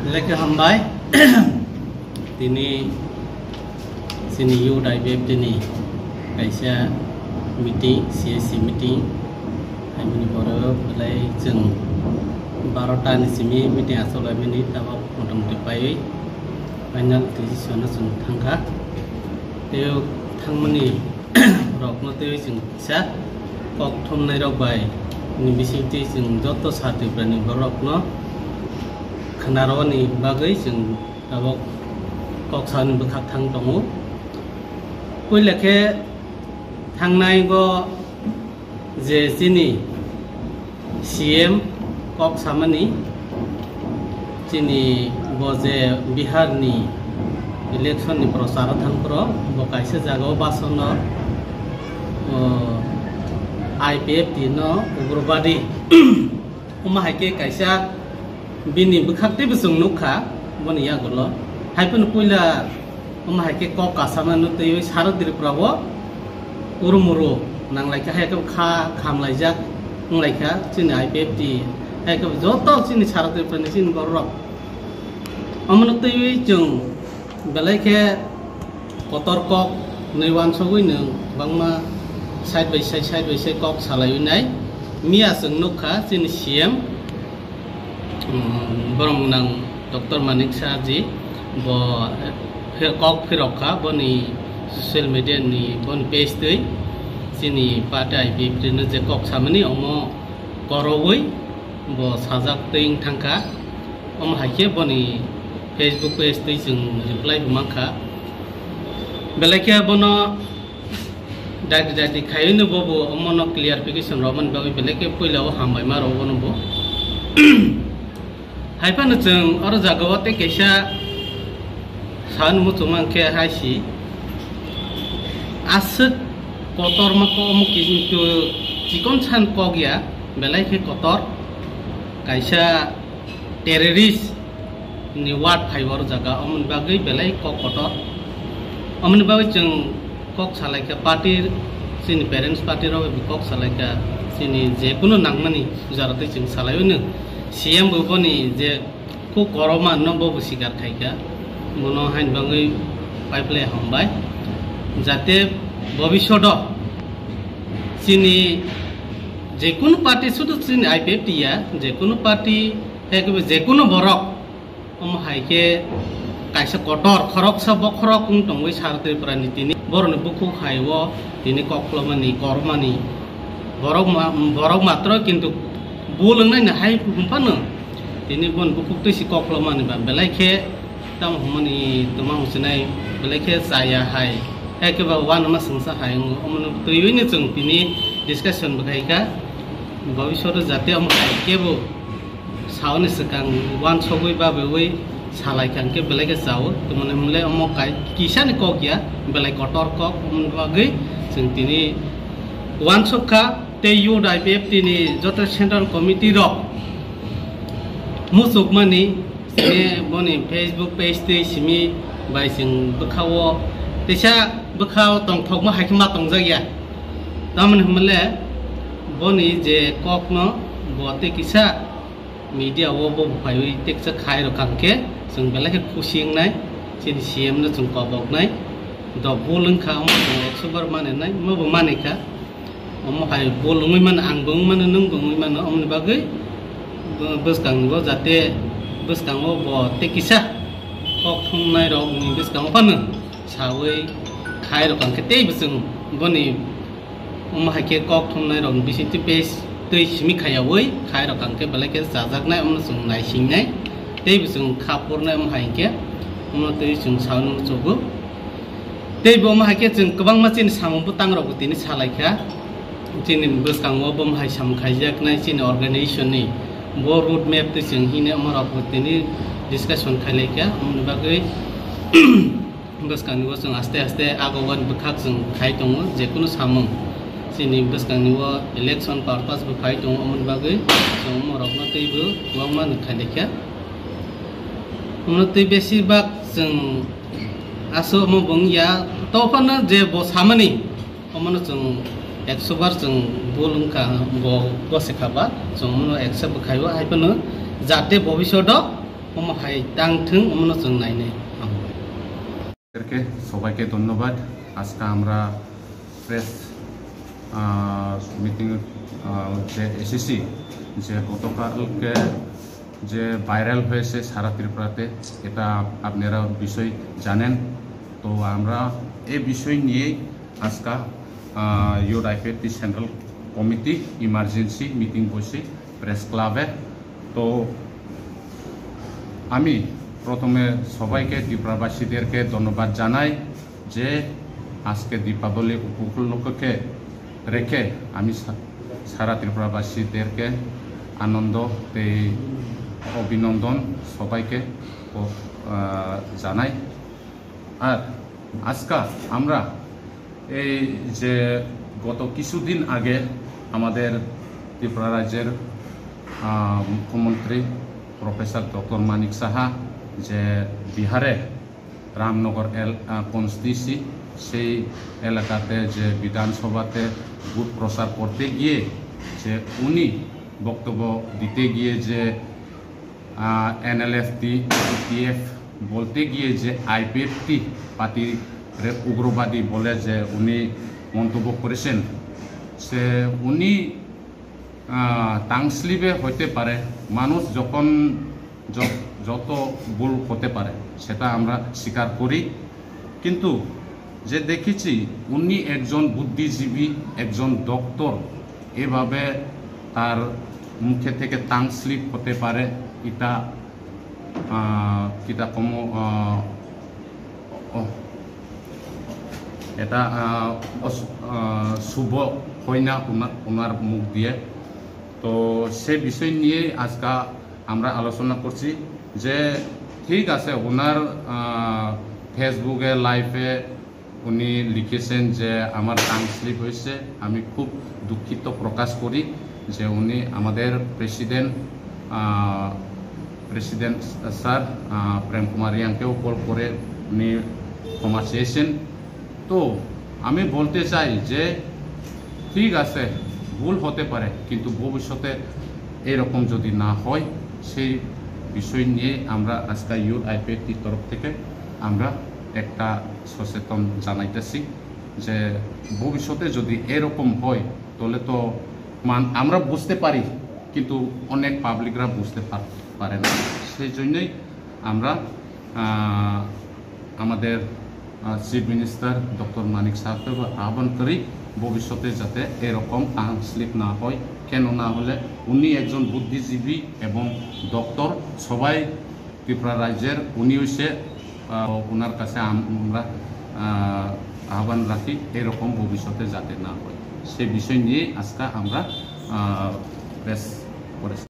Lagi hambai, ini sini you dari web ini, kaisa meeting, CSC meeting, kami baru mulai jeng barotan sini meeting asal ini tahu mudah-mudahan baik, banyak decision yang tangkap, teo tangmani, rok nanti jeng bisa, kok thom nai rok baik, ini bisa jeng joto satu berani barok no. Kenaroni bagai jeng awak koksan bekat tang tongu, kui leke tang nai go je sini CM kok sama ni sini bo je Bihar ni election ni prosara tang pro bo kaisa jaga basono IPF dino ugrobadi umah ke kaisa bini bekakti besung nukha boni ya golo haipun puila umahake kok kasama nutai sarat diri prawo urumuru nang laika haike kham laijak nglaika chini IPF di haike joto chini sarat diri prani sin gorok amunutai jung belaike kotor kok neiwan sogui nung bangma side by side kok salayu nai mia sung nukha chini CM borong nang Dr. Manik Sarji bo kok firokha boni social media ni bon page tei sini pada IPF ni je kok samani omo korowoi bo sajak teing thangka om haike boni Facebook page tei jeng reply bumangkha belakya bono dadi khayune bobo omo no clarification roman bawi belake poila o hambai maro bono bo Haipan jeng orang jaga wate kesha san mucuman ke haisi asik kotor mako mungkin itu jikon san kogya belai ke kotor kaisa teroris ni wat fiber jaga amun bagai belai kok kotor amun bagai jeng kok salai ke party sini parents party rawe kok salai ke sini je kuno nangmani ujarate jeng salai une CM buboni je ku koroma no bobu sikar khaika mono hain bangai pipeline hambai jate bobishodo sini je kuno party sudu sini IPF ya je kuno party hekbe je kuno borok om haike kaisa kotor khorok sa bokhorok ung tongoi sarte prani tini borone buku khaiwo tini koklomani kormani borok matro kintu bulung nai na hai pumpano ini bon bukuk tu si kok lama ni bang belai ke tam humani temang husinai belai ke saya hai ke bawa nama sengsa hai omno tu ini jeng pini discussion bagai ka bawi soro jati om hai ke bo sauni sekang wan sogoi ba bewe salai kan ke belai ke sawo temane mulai om kai kisan kok ya belai kotor kok bagai jeng tini wan soka te yu IPF tini joto central committee ro musuk mani se boni Facebook page te simi bai sing bkhawo tesa bkhaw tong thok ma haikma tong jagya taman humle boni je kok no bote kisa media wo bo phai tek sa khai ro kangke sung bela ke kusing nai sin CM na sung kobok nai do bulung kha mo subar mane nai mo bo mane ka om hai bolungui man angbung man nung bungui man om bagai beskang go jate beskang go bo tekisa kok thung nai rok ni beskang pan sawe khai rok ang kete besung boni om hai ke kok thung nai rok bisi ti pes tei simi khaya woi khai rok ang ke bale ke sajak nai om sung nai sing nai tei besung khapur nai om hai ke om tei sung saunu chobu tei bo om hai ke jeng kobang machin samung putang rok tini salaikha Cini beskang wabam hai sam khajak nai cini organisation ni bo road map tu sing hine amar apot ini discussion khalai kya bagai beskang wo sing aste agogan bekhak sing khai tongo je kuno samung cini beskang wo election purpose bu khai tongo amar bagai so amar apna teibu wangman khalai kya amna tei besi bak sing aso mo bongya to pana je bo samani amana sing 100 bar jeng bolung ka bo sekaba jong mono 100 bkhaiwa haipano jate bobishodo হাই দাংথों অমনো जों नायनो সবাইকে ধন্যবাদ। আজকে আমরা press meeting যে এসেছি, যে গতকালকে যে ভাইরাল হয়েছে সারা ত্রিপুরাতে, এটা আপনারা বিষয় জানেন। তো আমরা এই বিষয় নিয়েই আজকে ইউআইপিএটি সেন্ট্রাল কমিটি ইমার্জেন্সি মিটিং বসে প্রেস ক্লাবে। তো আমি প্রথমে সবাইকে ত্রিপুরাবাসীদেরকে ধন্যবাদ জানাই যে আজকে দীপাবলি উপলক্ষে রেখে আমি সারা ত্রিপুরাবাসীদেরকে আনন্দ অভিনন্দন সবাইকে জানাই। আর আজকে আমরা এই যে গত কিছুদিন আগে আমাদের ত্রিপুরা রাজ্যের মুখ্যমন্ত্রী প্রফেসর ডক্টর মানিক সাহা যে বিহারে রামনগর কনস্টিটিউন্সি সেই এলাকাতে যে বিধানসভাতে ভোট প্রচার করতে গিয়ে যে উনি বক্তব্য দিতে গিয়ে যে NLF-TF বলতে গিয়ে যে আইপিএফটি পার্টির উগ্রবাদী বলে যে উনি মন্তব্য করেছেন, সে উনি টাংস্লিপে হইতে পারে, মানুষ যখন যত ভুল হতে পারে সেটা আমরা স্বীকার করি। কিন্তু যে দেখেছি উনি একজন বুদ্ধিজীবী, একজন ডক্টর, এভাবে তার মুখে থেকে টাংস্লিপ হতে পারে, এটা এটা শুভ হয় না ওনার মুখ দিয়ে। তো সে বিষয় নিয়ে আজকে আমরা আলোচনা করছি যে ঠিক আছে, ওনার ফেসবুকে লাইভে উনি লিখেছেন যে আমার টাংস্লিপ হয়েছে, আমি খুব দুঃখিত প্রকাশ করি যে উনি আমাদের প্রেসিডেন্ট স্যার প্রেম কুমার রিয়াংকেও কল করে উনি ক্ষমা চেয়েছেন। তো আমি বলতে চাই যে ঠিক আছে, ভুল হতে পারে, কিন্তু ভবিষ্যতে এরকম যদি না হয় সেই বিষয় নিয়ে আমরা আজকে ইউআইপিএটির তরফ থেকে আমরা একটা সচেতন জানাইতেছি যে ভবিষ্যতে যদি এরকম হয় তাহলে তো আমরা বুঝতে পারি, কিন্তু অনেক পাবলিকরা বুঝতে পারে না। সেই জন্যই আমরা আমাদের চিফ মিনিস্টার ডক্টর মানিক সাহেবকে আহ্বান করি ভবিষ্যতে যাতে এরকম টাংস্লিপ না হয়। কেন না হলে উনি একজন বুদ্ধিজীবী এবং ডক্টর, সবাই ত্রিপুরা রাজ্যের, উনি হইছে, ওনার কাছে আমরা আহ্বান রাখি এরকম ভবিষ্যতে যাতে না হয়। সেই বিষয় নিয়ে আজকে আমরা প্রেস করেছি।